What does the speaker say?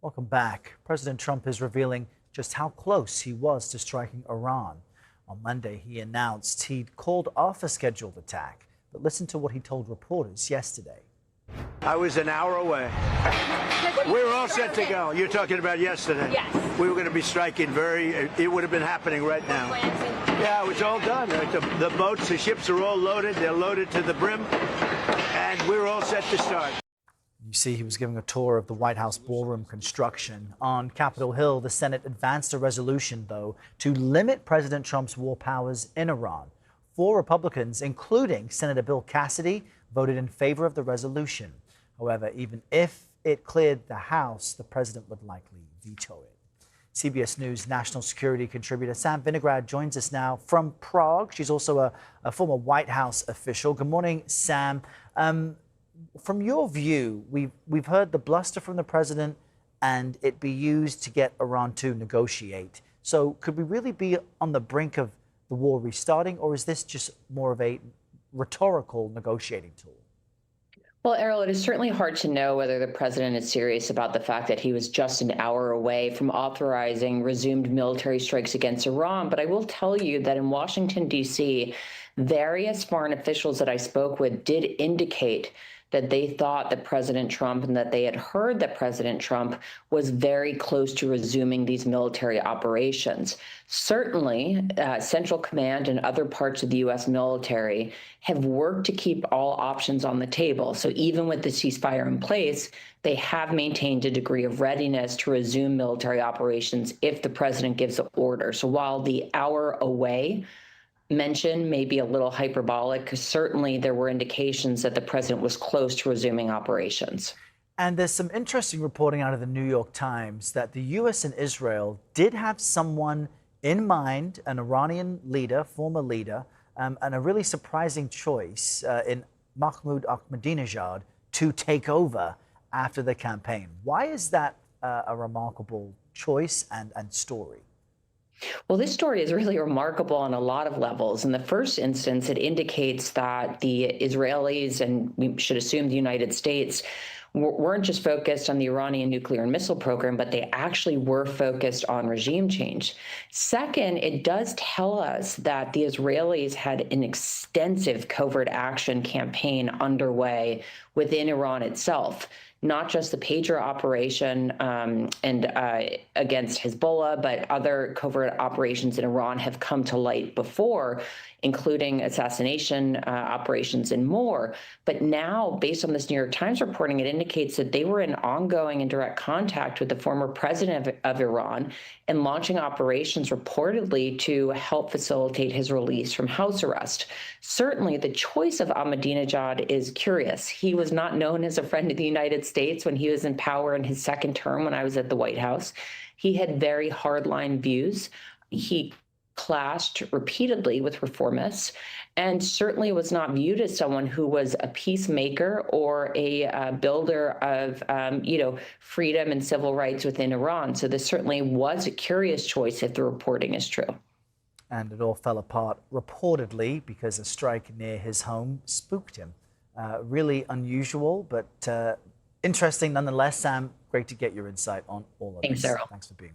Welcome back. President Trump is revealing just how close he was to striking Iran. On Monday, he announced he'd called off a scheduled attack. But listen to what he told reporters yesterday. I was an hour away. We were all set to go. You're talking about yesterday? Yes. We were going to be striking it would have been happening right now. Yeah, it was all done. The boats, the ships are all loaded. They're loaded to the brim. And we were all set to start. You see, he was giving a tour of the White House ballroom construction. On Capitol Hill, the Senate advanced a resolution, though, to limit President Trump's war powers in Iran. 4 Republicans, including Senator Bill Cassidy, voted in favor of the resolution. However, even if it cleared the House, the president would likely veto it. CBS News national security contributor Sam Vinograd joins us now from Prague. She's also a former White House official. Good morning, Sam. From your view, we've heard the bluster from the president and it be used to get Iran to negotiate. So could we really be on the brink of the war restarting, or is this just more of a rhetorical negotiating tool? Well, Errol, it is certainly hard to know whether the president is serious about the fact that he was just an hour away from authorizing resumed military strikes against Iran. But I will tell you that in Washington, D.C., various foreign officials that I spoke with did indicate that they thought that President Trump and that they had heard that President Trump was very close to resuming these military operations. Certainly, Central Command and other parts of the U.S. military have worked to keep all options on the table. So even with the ceasefire in place, they have maintained a degree of readiness to resume military operations if the president gives the order. So while the hour away mention may be a little hyperbolic, because certainly there were indications that the president was close to resuming operations. And there's some interesting reporting out of the New York Times that the U.S. and Israel did have someone in mind, an Iranian leader, former leader, and a really surprising choice in Mahmoud Ahmadinejad to take over after the campaign. Why is that a remarkable choice and story? Well, this story is really remarkable on a lot of levels. In the first instance, it indicates that the Israelis, and we should assume the United States, weren't just focused on the Iranian nuclear and missile program, but they actually were focused on regime change. Second, it does tell us that the Israelis had an extensive covert action campaign underway within Iran itself. Not just the pager operation against Hezbollah, but other covert operations in Iran have come to light before, including assassination operations and more. But now, based on this New York Times reporting, it indicates that they were in ongoing and direct contact with the former president of Iran and launching operations reportedly to help facilitate his release from house arrest. Certainly, the choice of Ahmadinejad is curious. He was not known as a friend of the United States when he was in power in his second term when I was at the White House. He had very hardline views. He clashed repeatedly with reformists and certainly was not viewed as someone who was a peacemaker or a builder of freedom and civil rights within Iran. So this certainly was a curious choice if the reporting is true. And it all fell apart reportedly because a strike near his home spooked him. Really unusual, but interesting nonetheless. Sam, great to get your insight on all of this. Thanks, Errol. Thanks for being with us.